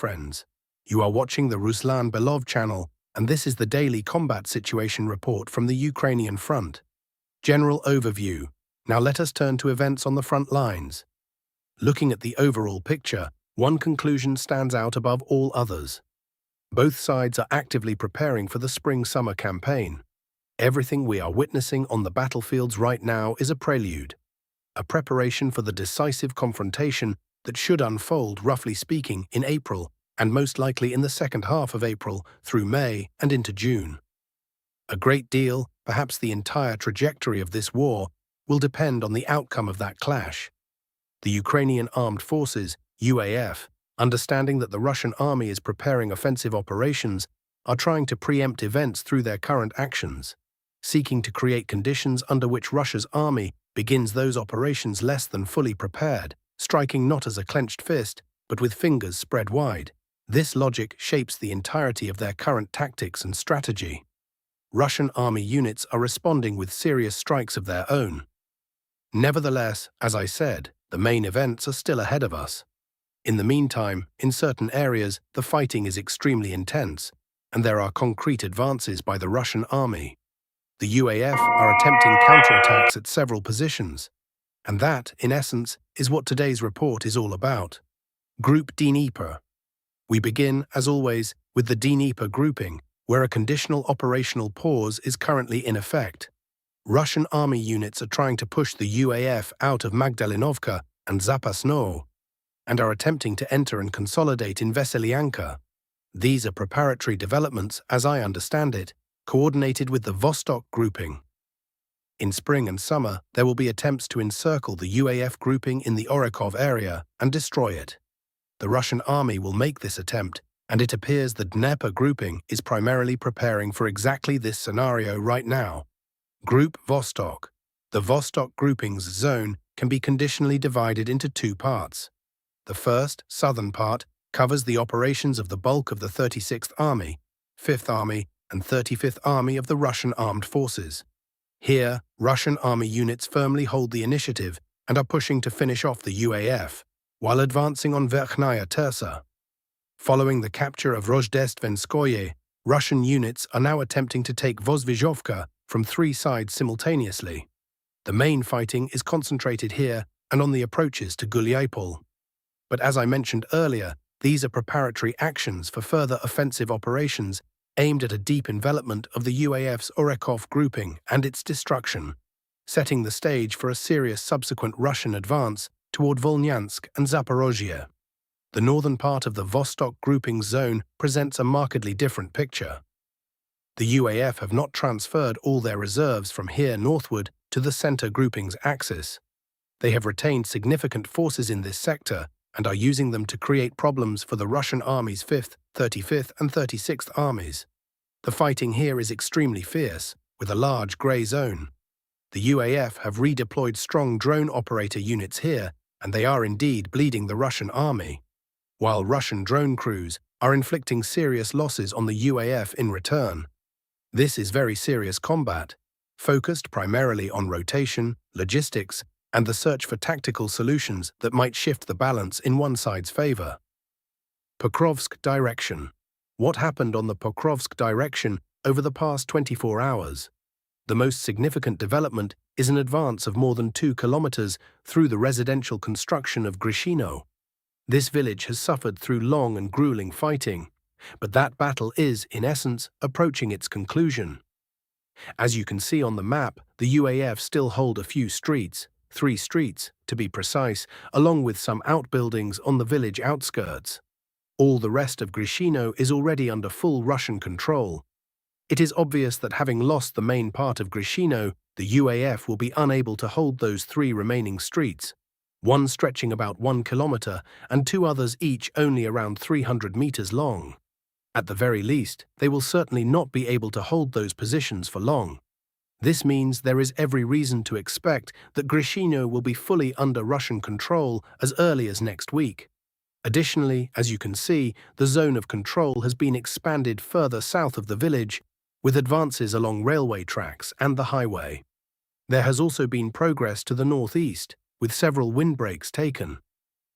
friends. You are watching the Ruslan Belov channel, and this is the daily combat situation report from the Ukrainian front. General overview. Now let us turn to events on the front lines. Looking at the overall picture, one conclusion stands out above all others. Both sides are actively preparing for the spring-summer campaign. Everything we are witnessing on the battlefields right now is a prelude, a preparation for the decisive confrontation that should unfold, roughly speaking, in April, and most likely in the second half of April through May and into June. A great deal, perhaps the entire trajectory of this war, will depend on the outcome of that clash. The Ukrainian Armed Forces, UAF, understanding that the Russian army is preparing offensive operations, are trying to preempt events through their current actions, seeking to create conditions under which Russia's army begins those operations less than fully prepared, striking not as a clenched fist, but with fingers spread wide. This logic shapes the entirety of their current tactics and strategy. Russian army units are responding with serious strikes of their own. Nevertheless, as I said, the main events are still ahead of us. In the meantime, in certain areas, the fighting is extremely intense, and there are concrete advances by the Russian army. The UAF are attempting counterattacks at several positions, and that, in essence, is what today's report is all about. Group Dnipro. We begin, as always, with the Dnipro grouping, where a conditional operational pause is currently in effect. Russian army units are trying to push the UAF out of Magdalenovka and Zapasno, and are attempting to enter and consolidate in Veselyanka. These are preparatory developments, as I understand it, coordinated with the Vostok grouping. In spring and summer, there will be attempts to encircle the UAF grouping in the Orekov area and destroy it. The Russian army will make this attempt, and it appears the Dnipro grouping is primarily preparing for exactly this scenario right now. Group Vostok. The Vostok grouping's zone can be conditionally divided into two parts. The first, southern part, covers the operations of the bulk of the 36th Army, 5th Army, and 35th Army of the Russian Armed Forces. Here, Russian army units firmly hold the initiative and are pushing to finish off the UAF, while advancing on Verkhnaya Tersa. Following the capture of Rozdestvenskoye, Russian units are now attempting to take Vozvyzhovka from three sides simultaneously. The main fighting is concentrated here and on the approaches to Gulyapol. But as I mentioned earlier, these are preparatory actions for further offensive operations aimed at a deep envelopment of the UAF's Orekov grouping and its destruction, setting the stage for a serious subsequent Russian advance toward Volnyansk and Zaporozhye. The northern part of the Vostok grouping zone presents a markedly different picture. The UAF have not transferred all their reserves from here northward to the center grouping's axis. They have retained significant forces in this sector and are using them to create problems for the Russian army's 5th, 35th, and 36th armies. The fighting here is extremely fierce, with a large grey zone. The UAF have redeployed strong drone operator units here, and they are indeed bleeding the Russian army, while Russian drone crews are inflicting serious losses on the UAF in return. This is very serious combat, focused primarily on rotation, logistics, and the search for tactical solutions that might shift the balance in one side's favor. Pokrovsk direction. What happened on the Pokrovsk direction over the past 24 hours? The most significant development is an advance of more than 2 kilometers through the residential construction of Grishino. This village has suffered through long and grueling fighting, but that battle is, in essence, approaching its conclusion. As you can see on the map, the UAF still hold a few streets, 3 streets, to be precise, along with some outbuildings on the village outskirts. All the rest of Grishino is already under full Russian control. It is obvious that having lost the main part of Grishino, the UAF will be unable to hold those 3 remaining streets, one stretching about 1 kilometer and 2 others each only around 300 meters long. At the very least, they will certainly not be able to hold those positions for long. This means there is every reason to expect that Grishino will be fully under Russian control as early as next week. Additionally, as you can see, the zone of control has been expanded further south of the village, with advances along railway tracks and the highway. There has also been progress to the northeast, with several windbreaks taken.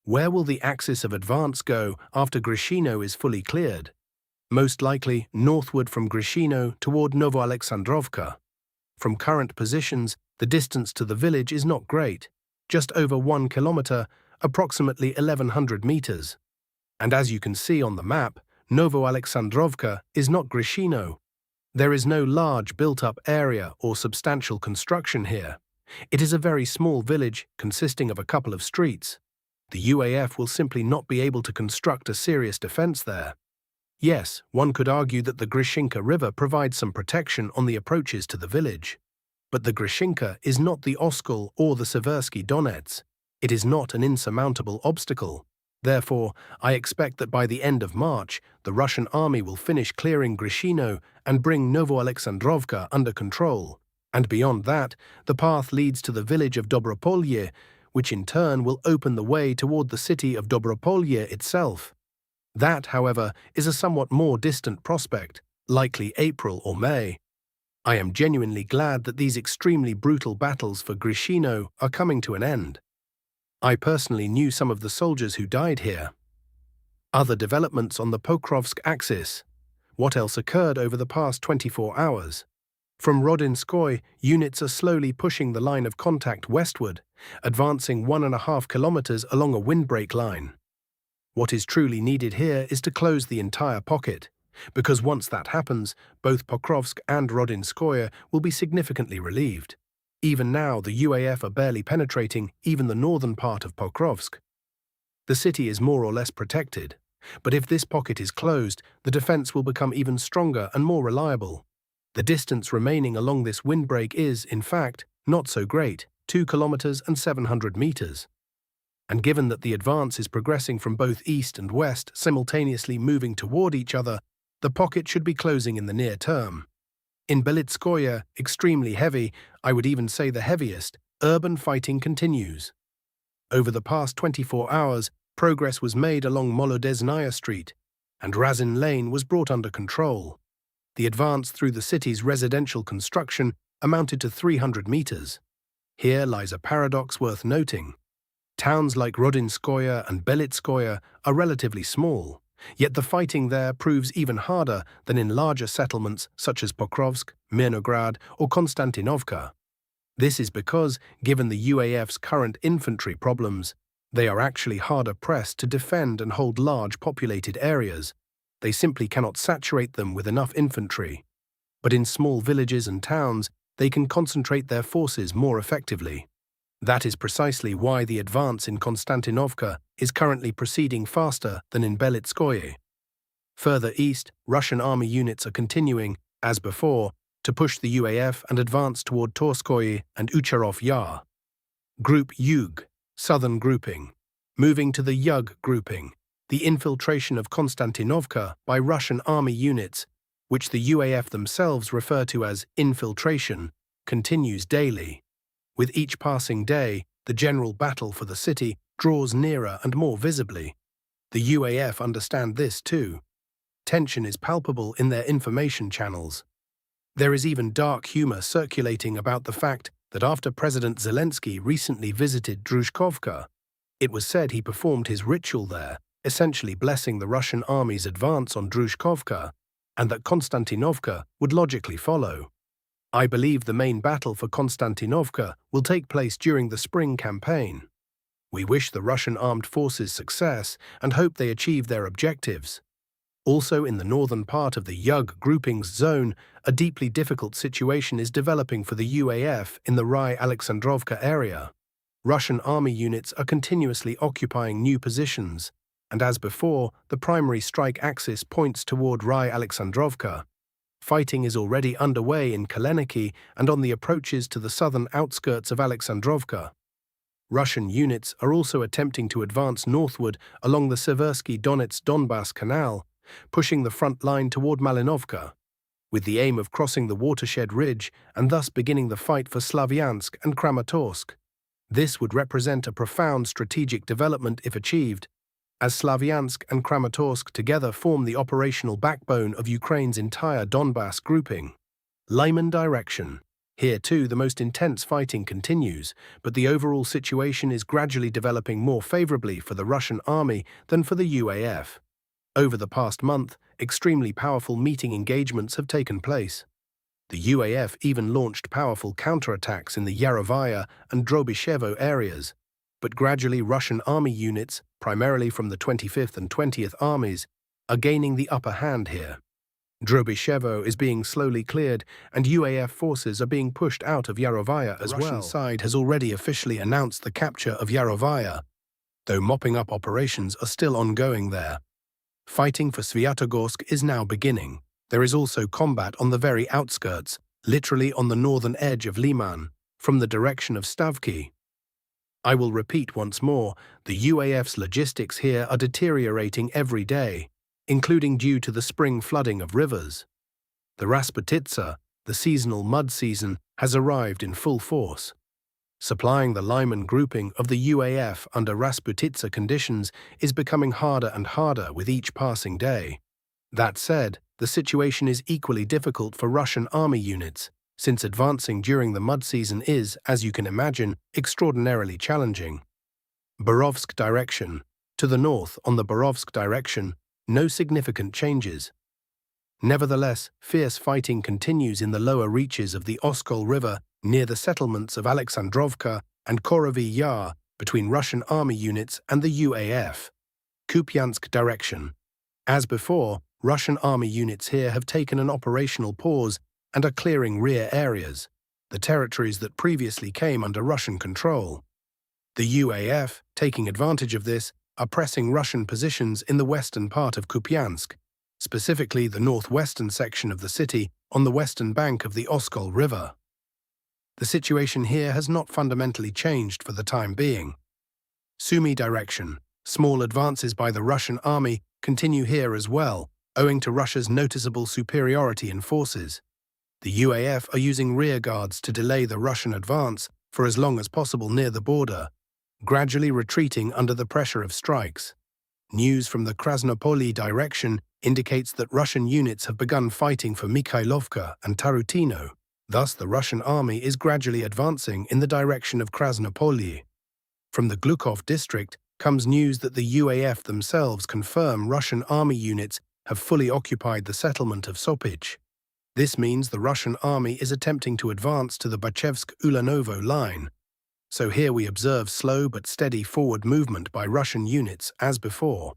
Where will the axis of advance go after Grishino is fully cleared? Most likely northward from Grishino toward Novoalexandrovka. From current positions, the distance to the village is not great, just over 1 kilometer, approximately 1,100 meters. And as you can see on the map, Novoalexandrovka is not Grishino. There is no large built-up area or substantial construction here. It is a very small village consisting of a couple of streets. The UAF will simply not be able to construct a serious defense there. Yes, one could argue that the Grishinka River provides some protection on the approaches to the village. But the Grishinka is not the Oskol or the Seversky Donets. It is not an insurmountable obstacle. Therefore, I expect that by the end of March, the Russian army will finish clearing Grishino and bring Novoalexandrovka under control. And beyond that, the path leads to the village of Dobropolye, which in turn will open the way toward the city of Dobropolye itself. That, however, is a somewhat more distant prospect, likely April or May. I am genuinely glad that these extremely brutal battles for Grishino are coming to an end. I personally knew some of the soldiers who died here. Other developments on the Pokrovsk axis. What else occurred over the past 24 hours? From Rodinskoye, units are slowly pushing the line of contact westward, advancing 1.5 kilometers along a windbreak line. What is truly needed here is to close the entire pocket, because once that happens, both Pokrovsk and Rodinskoye will be significantly relieved. Even now, the UAF are barely penetrating even the northern part of Pokrovsk. The city is more or less protected, but if this pocket is closed, the defense will become even stronger and more reliable. The distance remaining along this windbreak is, in fact, not so great, 2 kilometers and 700 meters. And given that the advance is progressing from both east and west, simultaneously moving toward each other, the pocket should be closing in the near term. In Belitskoye, extremely heavy, I would even say the heaviest, urban fighting continues. Over the past 24 hours, progress was made along Molodezhnaya Street, and Razin Lane was brought under control. The advance through the city's residential construction amounted to 300 meters. Here lies a paradox worth noting. Towns like Rodinskoye and Belitskoye are relatively small, yet the fighting there proves even harder than in larger settlements such as Pokrovsk, Mirnograd, or Konstantinovka. This is because, given the UAF's current infantry problems, they are actually harder pressed to defend and hold large populated areas. They simply cannot saturate them with enough infantry. But in small villages and towns, they can concentrate their forces more effectively. That is precisely why the advance in Konstantinovka is currently proceeding faster than in Belitskoye. Further east, Russian army units are continuing, as before, to push the UAF and advance toward Torskoye and Ucharov Yar. Group Yug, southern grouping. Moving to the Yug grouping. The infiltration of Konstantinovka by Russian army units, which the UAF themselves refer to as infiltration, continues daily. With each passing day, the general battle for the city draws nearer and more visibly. The UAF understand this too. Tension is palpable in their information channels. There is even dark humor circulating about the fact that after President Zelensky recently visited Druzhkovka, it was said he performed his ritual there, essentially blessing the Russian army's advance on Druzhkovka, and that Konstantinovka would logically follow. I believe the main battle for Konstantinovka will take place during the spring campaign. We wish the Russian armed forces success and hope they achieve their objectives. Also in the northern part of the Yug groupings zone, a deeply difficult situation is developing for the UAF in the Rai Alexandrovka area. Russian army units are continuously occupying new positions, and as before, the primary strike axis points toward Rai Alexandrovka. Fighting is already underway in Kaleniki and on the approaches to the southern outskirts of Alexandrovka. Russian units are also attempting to advance northward along the Seversky Donets-Donbass Canal, pushing the front line toward Malinovka, with the aim of crossing the watershed ridge and thus beginning the fight for Slavyansk and Kramatorsk. This would represent a profound strategic development if achieved, as Slavyansk and Kramatorsk together form the operational backbone of Ukraine's entire Donbass grouping. Lyman direction. Here too, the most intense fighting continues, but the overall situation is gradually developing more favorably for the Russian army than for the UAF. Over the past month, extremely powerful meeting engagements have taken place. The UAF even launched powerful counterattacks in the Yarovaya and Drobyshevo areas, but gradually Russian army units, primarily from the 25th and 20th Armies, are gaining the upper hand here. Drobyshevo is being slowly cleared, and UAF forces are being pushed out of Yarovaya as well. The Russian side has already officially announced the capture of Yarovaya, though mopping up operations are still ongoing there. Fighting for Svyatogorsk is now beginning. There is also combat on the very outskirts, literally on the northern edge of Lyman, from the direction of Stavki. I will repeat once more, the UAF's logistics here are deteriorating every day, including due to the spring flooding of rivers. The Rasputitsa, the seasonal mud season, has arrived in full force. Supplying the Lyman grouping of the UAF under Rasputitsa conditions is becoming harder and harder with each passing day. That said, the situation is equally difficult for Russian army units, since advancing during the mud season is, as you can imagine, extraordinarily challenging. Borovsk direction. To the north, on the Borovsk direction, no significant changes. Nevertheless, fierce fighting continues in the lower reaches of the Oskol River near the settlements of Alexandrovka and Korovy Yar between Russian army units and the UAF. Kupiansk direction. As before, Russian army units here have taken an operational pause and are clearing rear areas, the territories that previously came under Russian control. The UAF, taking advantage of this, are pressing Russian positions in the western part of Kupiansk, specifically the northwestern section of the city on the western bank of the Oskol River. The situation here has not fundamentally changed for the time being. Sumy direction. Small advances by the Russian army continue here as well, owing to Russia's noticeable superiority in forces. The UAF are using rear guards to delay the Russian advance for as long as possible near the border, gradually retreating under the pressure of strikes. News from the Krasnopoli direction indicates that Russian units have begun fighting for Mikhailovka and Tarutino. Thus, the Russian army is gradually advancing in the direction of Krasnopoli. From the Glukov district comes news that the UAF themselves confirm Russian army units have fully occupied the settlement of Sopich. This means the Russian army is attempting to advance to the Bachevsk-Ulanovo line. So here we observe slow but steady forward movement by Russian units as before.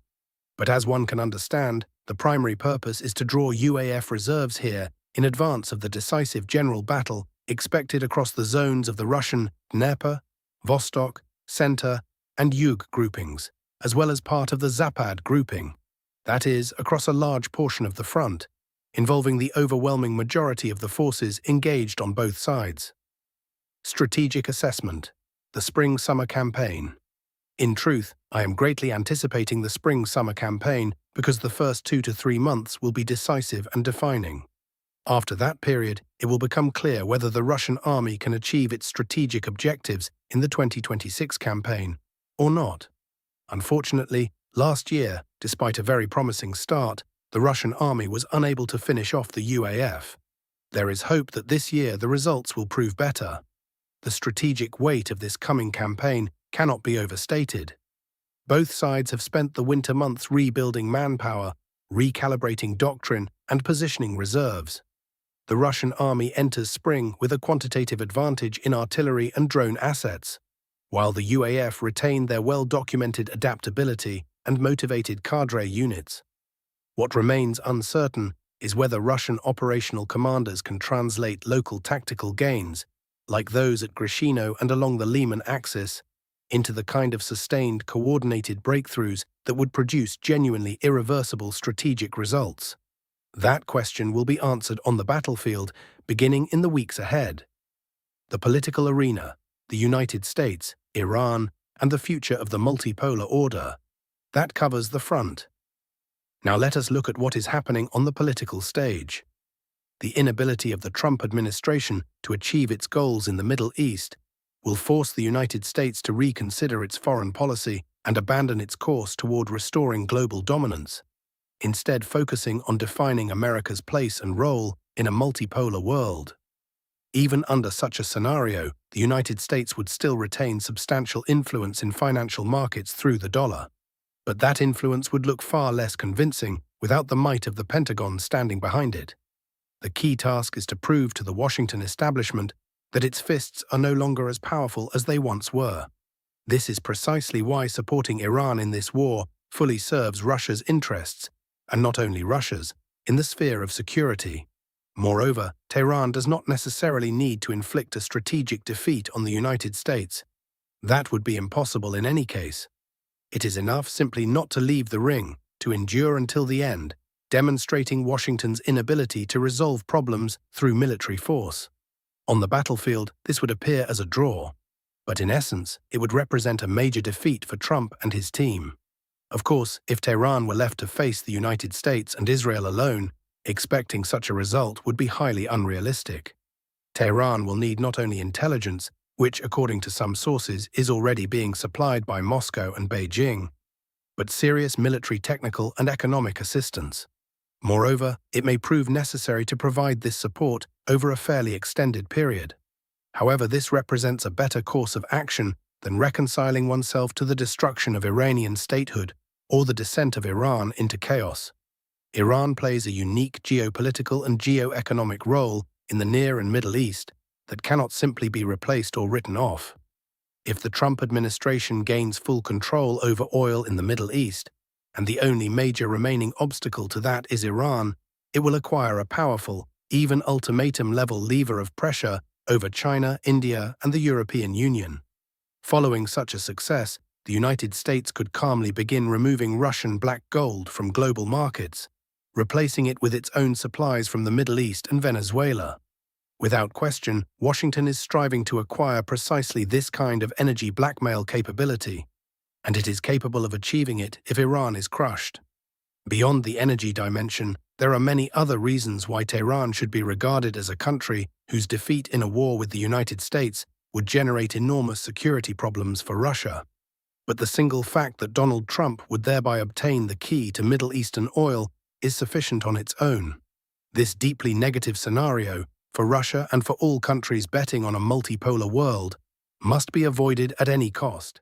But as one can understand, the primary purpose is to draw UAF reserves here in advance of the decisive general battle expected across the zones of the Russian Dnipro, Vostok, Center, and Yug groupings, as well as part of the Zapad grouping, that is, across a large portion of the front, involving the overwhelming majority of the forces engaged on both sides. Strategic assessment. The Spring-Summer Campaign. In truth, I am greatly anticipating the Spring-Summer Campaign because the first 2 to 3 months will be decisive and defining. After that period, it will become clear whether the Russian army can achieve its strategic objectives in the 2026 campaign or not. Unfortunately, last year, despite a very promising start, the Russian army was unable to finish off the UAF. There is hope that this year the results will prove better. The strategic weight of this coming campaign cannot be overstated. Both sides have spent the winter months rebuilding manpower, recalibrating doctrine, and positioning reserves. The Russian army enters spring with a quantitative advantage in artillery and drone assets, while the UAF retain their well-documented adaptability and motivated cadre units. What remains uncertain is whether Russian operational commanders can translate local tactical gains, like those at Grishino and along the Lyman axis, into the kind of sustained, coordinated breakthroughs that would produce genuinely irreversible strategic results. That question will be answered on the battlefield, beginning in the weeks ahead. The political arena, the United States, Iran, and the future of the multipolar order. That covers the front. Now let us look at what is happening on the political stage. The inability of the Trump administration to achieve its goals in the Middle East will force the United States to reconsider its foreign policy and abandon its course toward restoring global dominance, instead focusing on defining America's place and role in a multipolar world. Even under such a scenario, the United States would still retain substantial influence in financial markets through the dollar. But that influence would look far less convincing without the might of the Pentagon standing behind it. The key task is to prove to the Washington establishment that its fists are no longer as powerful as they once were. This is precisely why supporting Iran in this war fully serves Russia's interests, and not only Russia's, in the sphere of security. Moreover, Tehran does not necessarily need to inflict a strategic defeat on the United States. That would be impossible in any case. It is enough simply not to leave the ring, to endure until the end, demonstrating Washington's inability to resolve problems through military force. On the battlefield, this would appear as a draw, but in essence, it would represent a major defeat for Trump and his team. Of course, if Tehran were left to face the United States and Israel alone, expecting such a result would be highly unrealistic. Tehran will need not only intelligence, which, according to some sources, is already being supplied by Moscow and Beijing, but serious military, technical, and economic assistance. Moreover, it may prove necessary to provide this support over a fairly extended period. However, this represents a better course of action than reconciling oneself to the destruction of Iranian statehood or the descent of Iran into chaos. Iran plays a unique geopolitical and geo-economic role in the Near and Middle East that cannot simply be replaced or written off. If the Trump administration gains full control over oil in the Middle East, and the only major remaining obstacle to that is Iran, it will acquire a powerful, even ultimatum-level lever of pressure over China, India, and the European Union. Following such a success, the United States could calmly begin removing Russian black gold from global markets, replacing it with its own supplies from the Middle East and Venezuela. Without question, Washington is striving to acquire precisely this kind of energy blackmail capability, and it is capable of achieving it if Iran is crushed. Beyond the energy dimension, there are many other reasons why Tehran should be regarded as a country whose defeat in a war with the United States would generate enormous security problems for Russia. But the single fact that Donald Trump would thereby obtain the key to Middle Eastern oil is sufficient on its own. This deeply negative scenario, for Russia and for all countries betting on a multipolar world, must be avoided at any cost.